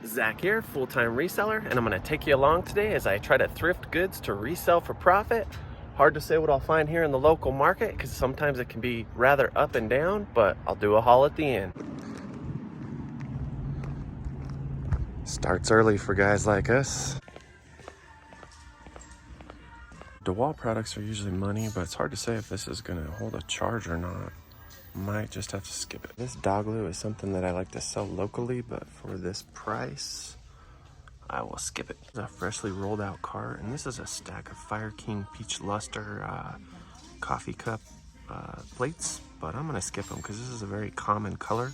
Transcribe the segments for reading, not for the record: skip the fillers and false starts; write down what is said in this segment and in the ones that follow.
Zach here, full-time reseller, and I'm going to take you along today as I try to thrift goods to resell for profit. Hard to say what I'll find here in the local market because sometimes it can be rather up and down, but I'll do a haul at the end. Starts early for guys like us. DeWalt products are usually money, but it's hard to say if this is going to hold a charge or not. Might just have to skip it. This dog glue is something that I like to sell locally, but for this price, I will skip it. It's a freshly rolled out cart, and this is a stack of Fire King Peach Luster coffee cup plates, but I'm gonna skip them because this is a very common color,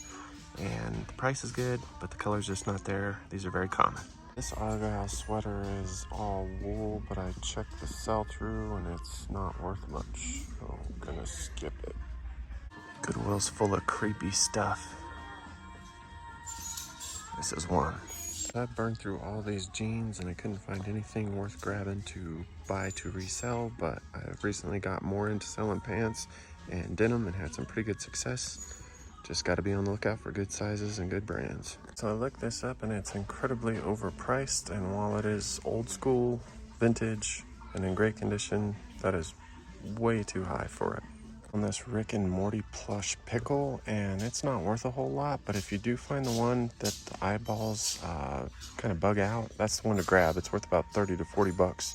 and the price is good, but the color's just not there. These are very common. This Argyle sweater is all wool, but I checked the sell-through and it's not worth much, so I'm gonna skip it. Goodwill's full of creepy stuff. This is one. I burned through all these jeans and I couldn't find anything worth grabbing to buy to resell, but I've recently got more into selling pants and denim and had some pretty good success. Just got to be on the lookout for good sizes and good brands. So I looked this up and it's incredibly overpriced, and while it is old school, vintage, and in great condition, that is way too high for it. On this Rick and Morty plush pickle, and it's not worth a whole lot, but if you do find the one that the eyeballs kind of bug out, that's the one to grab. It's worth about 30 to 40 bucks.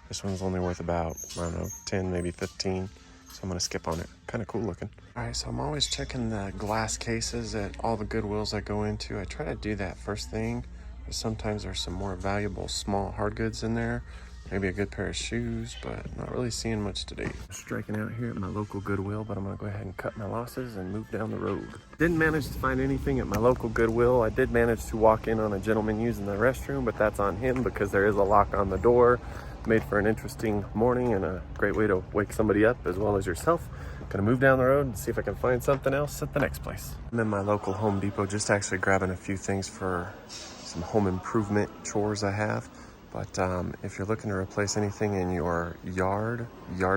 This one's only worth about, I don't know, 10, maybe 15. So I'm gonna skip on it. Kind of cool looking. All right, so I'm always checking the glass cases at all the Goodwills I go into. I try to do that first thing, but sometimes there's some more valuable small hard goods in there. Maybe a good pair of shoes, but not really seeing much today. Striking out here at my local Goodwill, but I'm gonna go ahead and cut my losses and move down the road. Didn't manage to find anything at my local Goodwill. I did manage to walk in on a gentleman using the restroom, but that's on him because there is a lock on the door. Made for an interesting morning and a great way to wake somebody up as well as yourself. Gonna move down the road and see if I can find something else at the next place. I'm in my local Home Depot, just actually grabbing a few things for some home improvement chores I have. But if you're looking to replace anything in your yard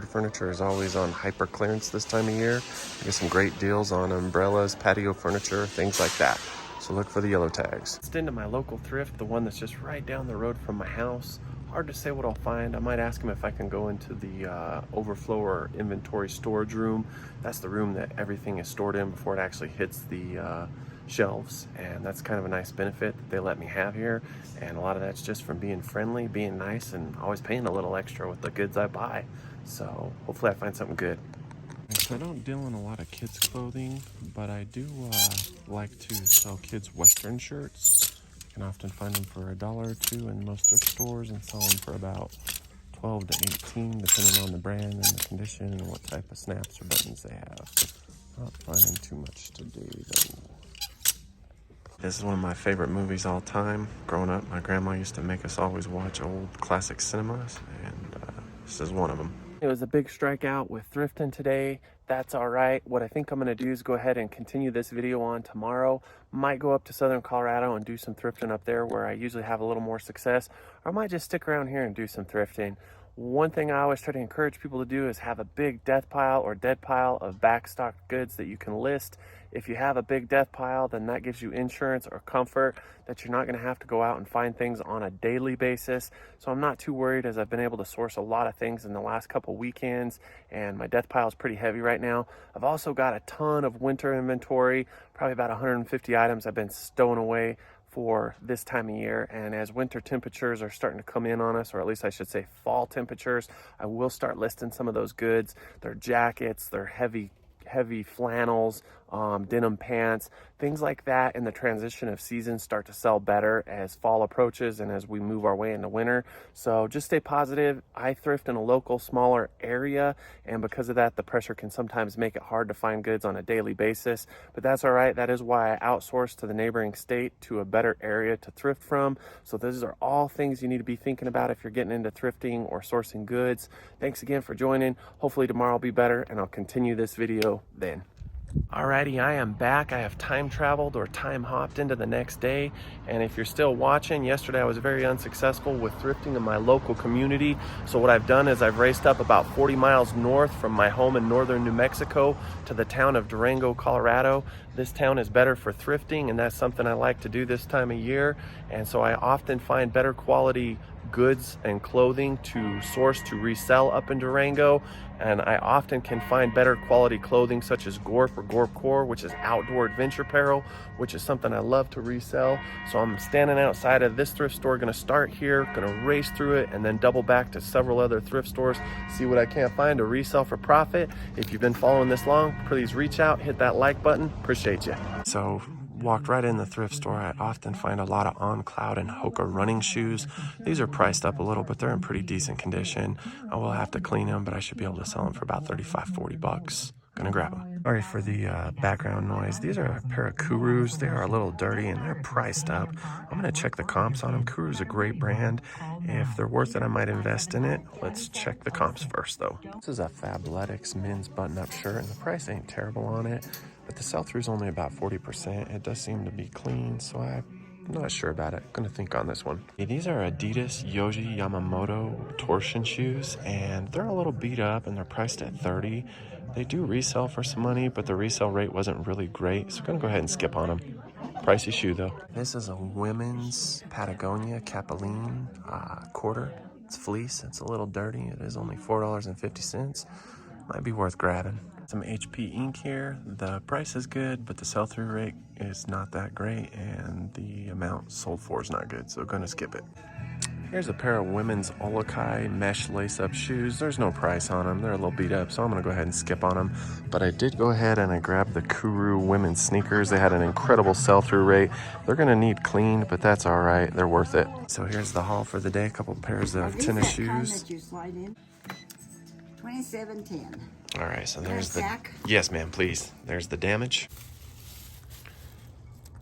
furniture is always on hyper clearance this time of year. You get some great deals on umbrellas, patio furniture, things like that. So look for the yellow tags. It's into my local thrift, the one that's just right down the road from my house. Hard to say what I'll find. I might ask him if I can go into the overflow or inventory storage room. That's the room that everything is stored in before it actually hits the shelves, and that's kind of a nice benefit that they let me have here, and a lot of that's just from being friendly, being nice, and always paying a little extra with the goods I buy. So hopefully I find something good. So I don't deal in a lot of kids clothing, but I do like to sell kids Western shirts. You can often find them for $1 or $2 in most thrift stores and sell them for about 12 to 18 depending on the brand and the condition and what type of snaps or buttons they have. Not finding too much today though. This is one of my favorite movies all time. Growing up, my grandma used to make us always watch old classic cinemas, and this is one of them. It was a big strikeout with thrifting today. That's all right. What I think I'm gonna do is go ahead and continue this video on tomorrow. Might go up to Southern Colorado and do some thrifting up there where I usually have a little more success, or I might just stick around here and do some thrifting. One thing I always try to encourage people to do is have a big death pile or dead pile of backstock goods that you can list. If you have a big death pile, then that gives you insurance or comfort that you're not going to have to go out and find things on a daily basis. So I'm not too worried, as I've been able to source a lot of things in the last couple weekends, and my death pile is pretty heavy right now. I've also got a ton of winter inventory, probably about 150 items I've been stowing away for this time of year, and as winter temperatures are starting to come in on us, or at least I should say fall temperatures, I will start listing some of those goods. Their jackets, their heavy flannels, denim pants, things like that in the transition of seasons start to sell better as fall approaches and as we move our way into winter. So just stay positive. I thrift in a local, smaller area, and because of that, the pressure can sometimes make it hard to find goods on a daily basis, but that's all right. That is why I outsource to the neighboring state to a better area to thrift from. So these are all things you need to be thinking about if you're getting into thrifting or sourcing goods. Thanks again for joining. Hopefully tomorrow will be better, and I'll continue this video then. Alrighty, I am back. I have time traveled or time hopped into the next day, and if you're still watching, yesterday I was very unsuccessful with thrifting in my local community. So what I've done is I've raced up about 40 miles north from my home in northern New Mexico to the town of Durango, Colorado. this town is better for thrifting, and that's something I like to do this time of year. And so I often find better quality goods and clothing to source to resell up in Durango. And I often can find better quality clothing such as Gorp or Gorp Core, which is outdoor adventure apparel, which is something I love to resell. So I'm standing outside of this thrift store, gonna start here, gonna race through it, and then double back to several other thrift stores, see what I can't find to resell for profit. If you've been following this long, please reach out, hit that like button, appreciate you. So walked right in the thrift store. I often find a lot of On Cloud and Hoka running shoes. These are priced up a little, but they're in pretty decent condition. I will have to clean them, but I should be able to sell them for about 35, 40 bucks. Gonna grab them. Sorry for the background noise. These are a pair of Kurus. They are a little dirty and they're priced up. I'm gonna check the comps on them. Kuru's a great brand. If they're worth it, I might invest in it. Let's check the comps first though. This is a Fabletics men's button-up shirt, and the price ain't terrible on it, but the sell-through is only about 40%. It does seem to be clean, so I'm not sure about it. Gonna think on this one. These are Adidas Yoji Yamamoto torsion shoes, and they're a little beat up and they're priced at $30. They do resell for some money, but the resale rate wasn't really great, so I'm gonna go ahead and skip on them. Pricey shoe though. This is a women's Patagonia Capeline quarter. It's fleece, it's a little dirty. It is only $4.50. Might be worth grabbing. Some HP ink here. The price is good, but the sell-through rate is not that great, and the amount sold for is not good, so gonna skip it. Here's a pair of women's Olokai mesh lace-up shoes. There's no price on them. They're a little beat up, so I'm gonna go ahead and skip on them. But I did go ahead and I grabbed the Kuru women's sneakers. They had an incredible sell-through rate. They're gonna need cleaned, but that's all right. They're worth it. So here's the haul for the day. A couple pairs of tennis shoes. 27.10. All right, so there's the... Yes, ma'am, please. There's the damage.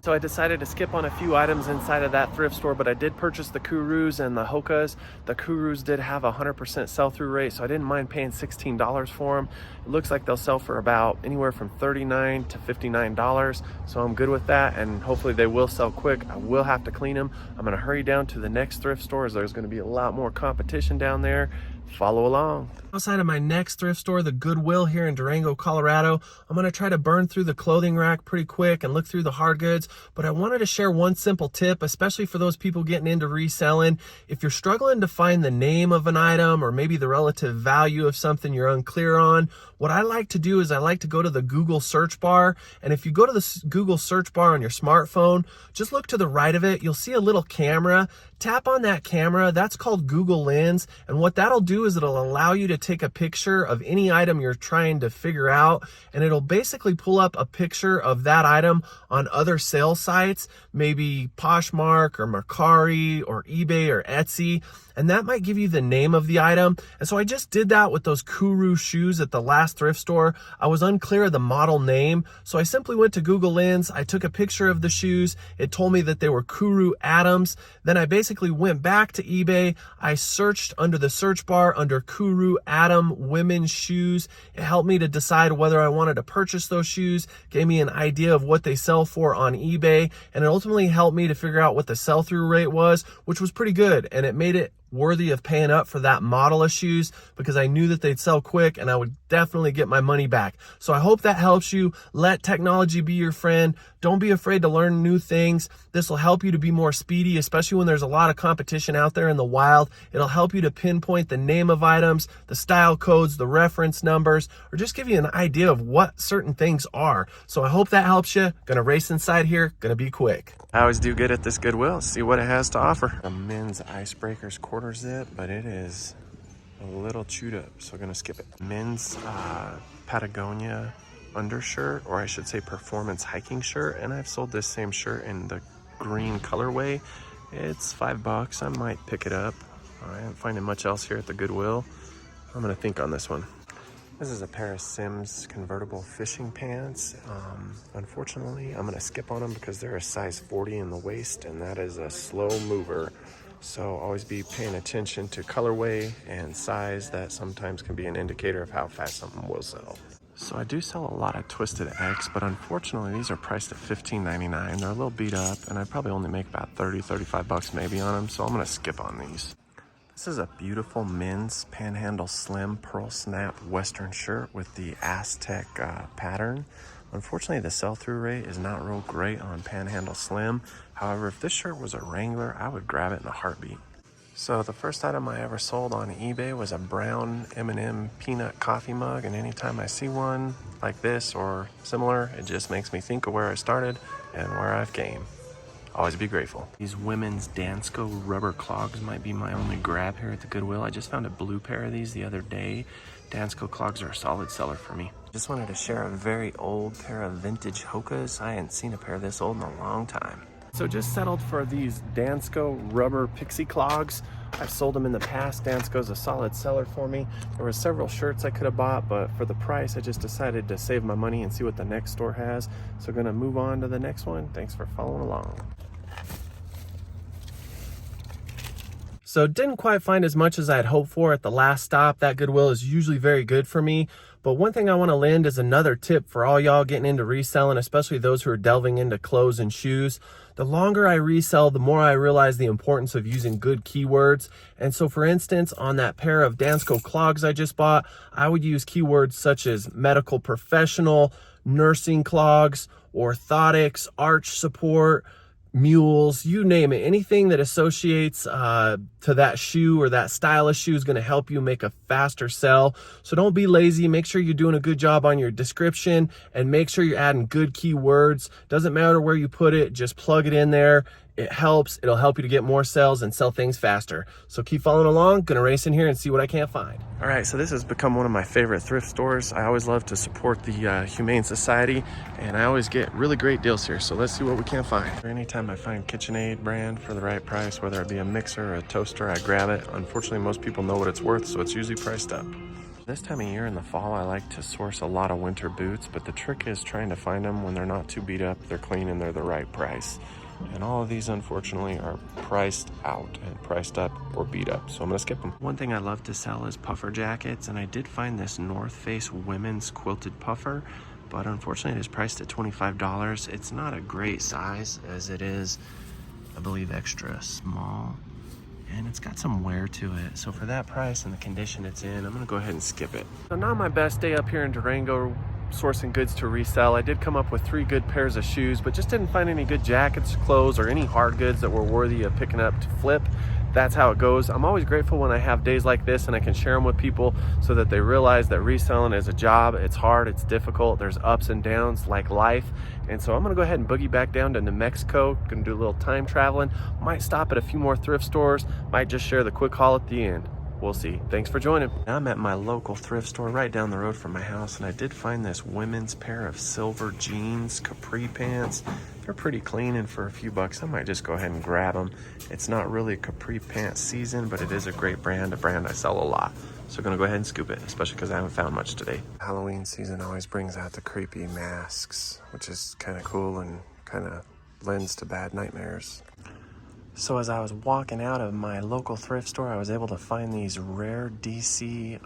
So I decided to skip on a few items inside of that thrift store, but I did purchase the Kurus and the Hokas. The Kurus did have a 100% sell-through rate, so I didn't mind paying $16 for them. It looks like they'll sell for about anywhere from $39 to $59, so I'm good with that, and hopefully they will sell quick. I will have to clean them. I'm gonna hurry down to the next thrift store as there's gonna be a lot more competition down there. Follow along. Outside of my next thrift store, the Goodwill here in Durango, Colorado, I'm gonna try to burn through the clothing rack pretty quick and look through the hard goods, but I wanted to share one simple tip, especially for those people getting into reselling. If you're struggling to find the name of an item or maybe the relative value of something you're unclear on, what I like to do is I like to go to the Google search bar, and if you go to the Google search bar on your smartphone, just look to the right of it, you'll see a little camera. Tap on that camera, that's called Google Lens, and what that'll do is it'll allow you to take a picture of any item you're trying to figure out, and it'll basically pull up a picture of that item on other sales sites, maybe Poshmark or Mercari or eBay or Etsy, and that might give you the name of the item. And so I just did that with those Kuru shoes at the last thrift store. I was unclear of the model name, so I simply went to Google Lens, I took a picture of the shoes, it told me that they were Kuru Atoms, then I basically went back to eBay, I searched under the search bar under Kuru Atom women's shoes. It helped me to decide whether I wanted to purchase those shoes, gave me an idea of what they sell for on eBay, and it ultimately helped me to figure out what the sell-through rate was, which was pretty good, and it made it worthy of paying up for that model of shoes because I knew that they'd sell quick and I would definitely get my money back. So I hope that helps you. Let technology be your friend. Don't be afraid to learn new things. This will help you to be more speedy, especially when there's a lot of competition out there in the wild. It'll help you to pinpoint the name of items, the style codes, the reference numbers, or just give you an idea of what certain things are. So I hope that helps you. Gonna race inside here, gonna be quick. I always do good at this Goodwill. See what it has to offer. A men's Icebreakers quarter zip, but it is a little chewed up, so I'm gonna skip it. Men's Patagonia undershirt, or I should say performance hiking shirt, and I've sold this same shirt in the green colorway. It's $5. I might pick it up. I ain't finding much else here at the Goodwill. I'm gonna think on this one. This is a pair of Sims convertible fishing pants. Unfortunately, I'm gonna skip on them because they're a size 40 in the waist, and that is a slow mover. So always be paying attention to colorway and size. That sometimes can be an indicator of how fast something will sell. So I do sell a lot of Twisted X, but unfortunately these are priced at $15.99. They're a little beat up, and I probably only make about 30, 35 bucks maybe on them, so I'm gonna skip on these. This is a beautiful men's Panhandle Slim Pearl Snap Western shirt with the Aztec pattern. Unfortunately, the sell-through rate is not real great on Panhandle Slim. However, if this shirt was a Wrangler, I would grab it in a heartbeat. So the first item I ever sold on eBay was a brown M&M peanut coffee mug, and anytime I see one like this or similar, it just makes me think of where I started and where I've came. Always be grateful. These women's Dansko rubber clogs might be my only grab here at the Goodwill. I just found a blue pair of these the other day. Dansko clogs are a solid seller for me. Just wanted to share a very old pair of vintage Hokas. I hadn't seen a pair this old in a long time. So just settled for these Dansko rubber pixie clogs. I've sold them in the past. Dansko's a solid seller for me. There were several shirts I could have bought, but for the price, I just decided to save my money and see what the next store has. So gonna move on to the next one. Thanks for following along. So didn't quite find as much as I had hoped for at the last stop. That Goodwill is usually very good for me. But one thing I want to lend is another tip for all y'all getting into reselling, especially those who are delving into clothes and shoes. The longer I resell, the more I realize the importance of using good keywords. And so for instance, on that pair of Dansko clogs I just bought, I would use keywords such as medical professional, nursing clogs, orthotics, arch support, mules, you name it. Anything that associates to that shoe or that style of shoe is going to help you make a faster sell. So don't be lazy. Make sure you're doing a good job on your description and make sure you're adding good keywords. Doesn't matter where you put it, just plug it in there. It helps. It'll help you to get more sales and sell things faster. So keep following along. Gonna race in here and see what I can't find. All right, so this has become one of my favorite thrift stores. I always love to support the Humane Society, and I always get really great deals here. So let's see what we can find. Anytime I find KitchenAid brand for the right price, whether it be a mixer or a toaster, I grab it. Unfortunately, most people know what it's worth, so it's usually priced up. This time of year in the fall, I like to source a lot of winter boots, but the trick is trying to find them when they're not too beat up, they're clean, and they're the right price. And all of these, unfortunately, are priced out and priced up or beat up, so I'm gonna skip them. One thing I love to sell is puffer jackets, and I did find this North Face women's quilted puffer, but unfortunately it is priced at $25. It's not a great size, as it is, I believe, extra small, and it's got some wear to it. So for that price and the condition it's in, I'm gonna go ahead and skip it. So not my best day up here in Durango sourcing goods to resell. I did come up with 3 good pairs of shoes, but just didn't find any good jackets, clothes, or any hard goods that were worthy of picking up to flip. That's how it goes. I'm always grateful when I have days like this and I can share them with people so that they realize that reselling is a job. It's hard, it's difficult, there's ups and downs like life. And so I'm gonna go ahead and boogie back down to New Mexico, gonna do a little time traveling, might stop at a few more thrift stores, might just share the quick haul at the end. We'll see. Thanks for joining. I'm at my local thrift store right down the road from my house, and I did find this women's pair of silver jeans, capri pants. They're pretty clean, and for a few bucks, I might just go ahead and grab them. It's not really a capri pants season, but it is a great brand, a brand I sell a lot. So I'm gonna go ahead and scoop it, especially because I haven't found much today. Halloween season always brings out the creepy masks, which is kind of cool and kind of lends to bad nightmares. So as I was walking out of my local thrift store, I was able to find these rare DC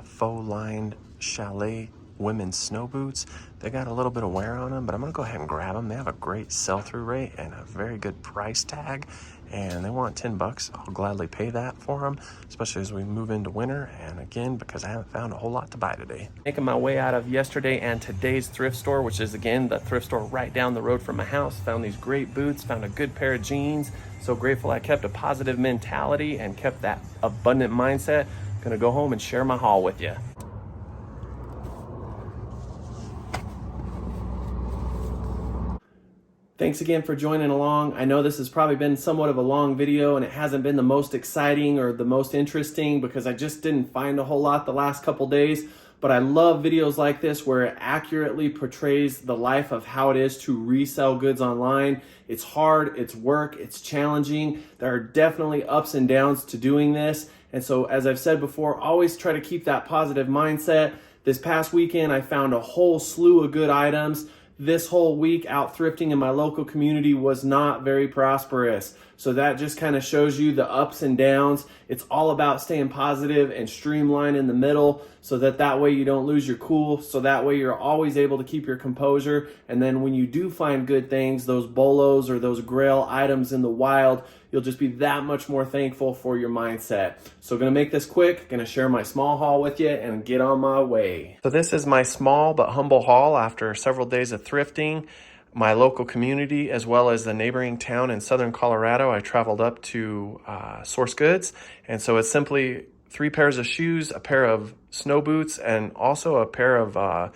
faux lined chalet women's snow boots. They got a little bit of wear on them, but I'm gonna go ahead and grab them. They have a great sell-through rate and a very good price tag, and they want 10 bucks. I'll gladly pay that for them, especially as we move into winter, and again, because I haven't found a whole lot to buy today. Making my way out of yesterday and today's thrift store, which is again the thrift store right down the road from my house. Found these great boots, found a good pair of jeans. So grateful I kept a positive mentality and kept that abundant mindset. Gonna go home and share my haul with you. Thanks again for joining along. I know this has probably been somewhat of a long video and it hasn't been the most exciting or the most interesting because I just didn't find a whole lot the last couple days. But I love videos like this where it accurately portrays the life of how it is to resell goods online. It's hard, it's work, it's challenging. There are definitely ups and downs to doing this. And so as I've said before, always try to keep that positive mindset. This past weekend, I found a whole slew of good items. This whole week out thrifting in my local community was not very prosperous. So that just kind of shows you the ups and downs. It's all about staying positive and streamline in the middle so that way you don't lose your cool. So that way you're always able to keep your composure. And then when you do find good things, those bolos or those grail items in the wild, you'll just be that much more thankful for your mindset. So gonna make this quick, gonna share my small haul with you and get on my way. So this is my small but humble haul after several days of thrifting. My local community, as well as the neighboring town in southern Colorado, I traveled up to Source Goods. And so it's simply 3 pairs of shoes, a pair of snow boots, and also a pair of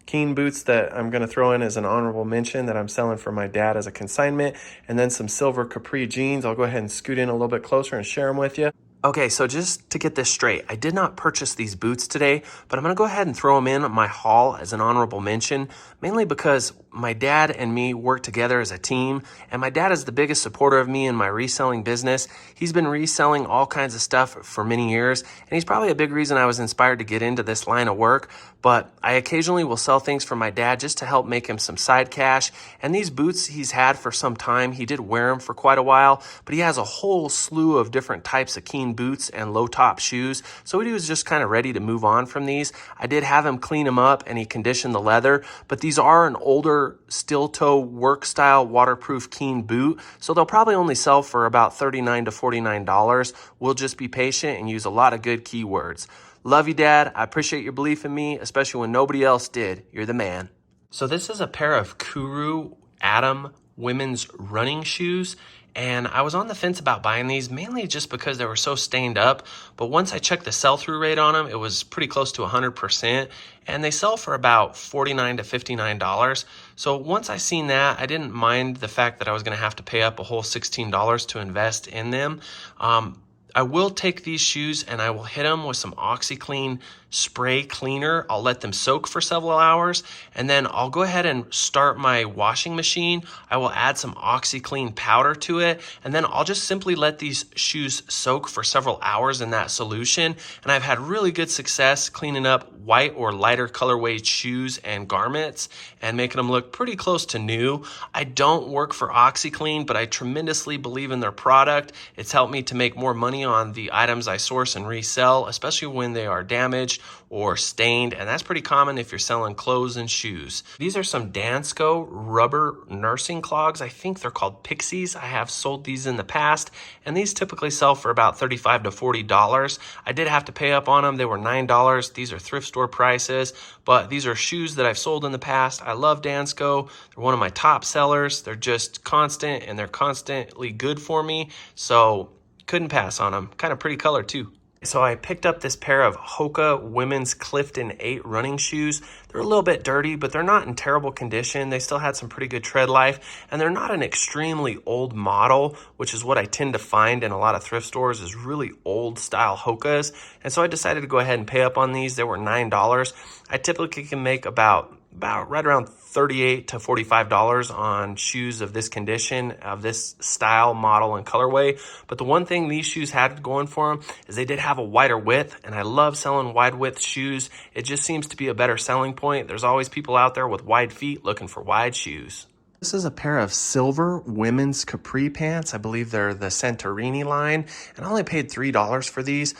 Keen boots that I'm going to throw in as an honorable mention that I'm selling for my dad as a consignment, and then some silver capri jeans. I'll go ahead and scoot in a little bit closer and share them with you. Okay, so just to get this straight, I did not purchase these boots today, but I'm going to go ahead and throw them in my haul as an honorable mention, mainly because my dad and me work together as a team, and my dad is the biggest supporter of me in my reselling business. He's been reselling all kinds of stuff for many years, and he's probably a big reason I was inspired to get into this line of work, but I occasionally will sell things for my dad just to help make him some side cash, and these boots he's had for some time. He did wear them for quite a while, but he has a whole slew of different types of Keen boots and low top shoes, so he was just kind of ready to move on from these. I did have him clean them up and he conditioned the leather, but these are an older steel toe work style waterproof Keen boot, so they'll probably only sell for about $39 to $49. We'll just be patient and use a lot of good keywords. Love you, Dad. I appreciate your belief in me, especially when nobody else did. You're the man. So this is a pair of Kuru Atom women's running shoes, and I was on the fence about buying these, mainly just because they were so stained up, but once I checked the sell-through rate on them, it was pretty close to 100%, and they sell for about $49 to $59. So once I seen that, I didn't mind the fact that I was going to have to pay up a whole $16 to invest in them. I will take these shoes and I will hit them with some OxyClean spray cleaner. I'll let them soak for several hours, and then I'll go ahead and start my washing machine. I will add some OxyClean powder to it, and then I'll just simply let these shoes soak for several hours in that solution. And I've had really good success cleaning up white or lighter colorway shoes and garments and making them look pretty close to new. I don't work for OxyClean, but I tremendously believe in their product. It's helped me to make more money on the items I source and resell, especially when they are damaged or stained, and that's pretty common if you're selling clothes and shoes. These are some Dansko rubber nursing clogs. I think they're called Pixies. I have sold these in the past, and these typically sell for about $35 to $40. I did have to pay up on them. They were $9. These are thrift store prices, but these are shoes that I've sold in the past. I love Dansko. They're one of my top sellers. They're just constant, and they're constantly good for me, so couldn't pass on them. Kind of pretty color too. So I picked up this pair of Hoka women's Clifton 8 running shoes. They're a little bit dirty, but they're not in terrible condition. They still had some pretty good tread life, and they're not an extremely old model, which is what I tend to find in a lot of thrift stores is really old style Hokas. And so I decided to go ahead and pay up on these. They were $9. I typically can make about right around $38 to $45 on shoes of this condition, of this style, model, and colorway. But the one thing these shoes had going for them is they did have a wider width, and I love selling wide width shoes. It just seems to be a better selling point. There's always people out there with wide feet looking for wide shoes. This is a pair of silver women's capri pants. I believe they're the Santorini line, and I only paid $3 for these.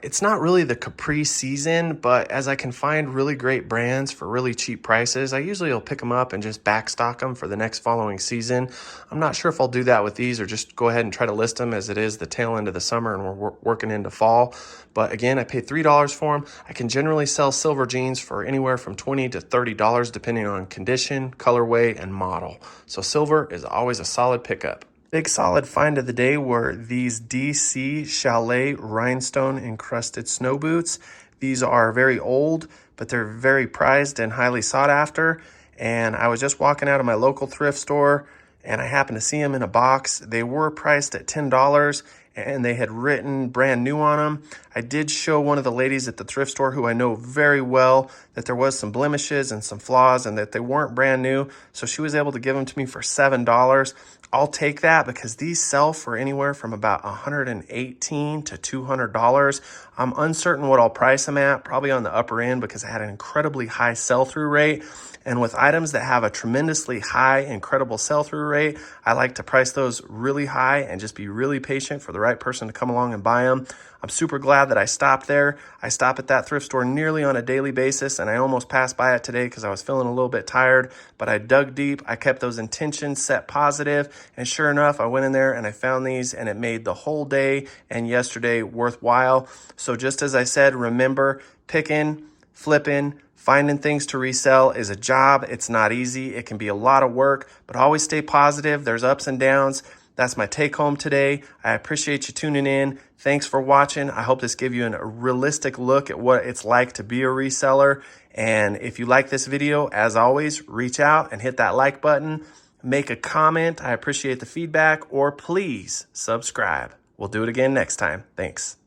It's not really the capri season, but as I can find really great brands for really cheap prices, I usually will pick them up and just backstock them for the next following season. I'm not sure if I'll do that with these or just go ahead and try to list them as it is the tail end of the summer and we're working into fall. But again, I paid $3 for them. I can generally sell silver jeans for anywhere from $20 to $30 depending on condition, colorway, and model. So silver is always a solid pickup. Big solid find of the day were these DC Chalet rhinestone encrusted snow boots. These are very old, but they're very prized and highly sought after. And I was just walking out of my local thrift store and I happened to see them in a box. They were priced at $10, and they had written brand new on them. I did show one of the ladies at the thrift store who I know very well that there was some blemishes and some flaws and that they weren't brand new. So she was able to give them to me for $7. I'll take that because these sell for anywhere from about $118 to $200. I'm uncertain what I'll price them at, probably on the upper end because I had an incredibly high sell-through rate. And with items that have a tremendously high, incredible sell-through rate, I like to price those really high and just be really patient for the right person to come along and buy them. I'm super glad that I stopped there. I stop at that thrift store nearly on a daily basis, and I almost passed by it today because I was feeling a little bit tired, but I dug deep. I kept those intentions set positive, and sure enough, I went in there and I found these, and it made the whole day and yesterday worthwhile. So just as I said, remember, picking, flipping, finding things to resell is a job. It's not easy. It can be a lot of work, but always stay positive. There's ups and downs. That's my take home today. I appreciate you tuning in. Thanks for watching. I hope this gave you a realistic look at what it's like to be a reseller. And if you like this video, as always, reach out and hit that like button. Make a comment. I appreciate the feedback. Or please subscribe. We'll do it again next time. Thanks.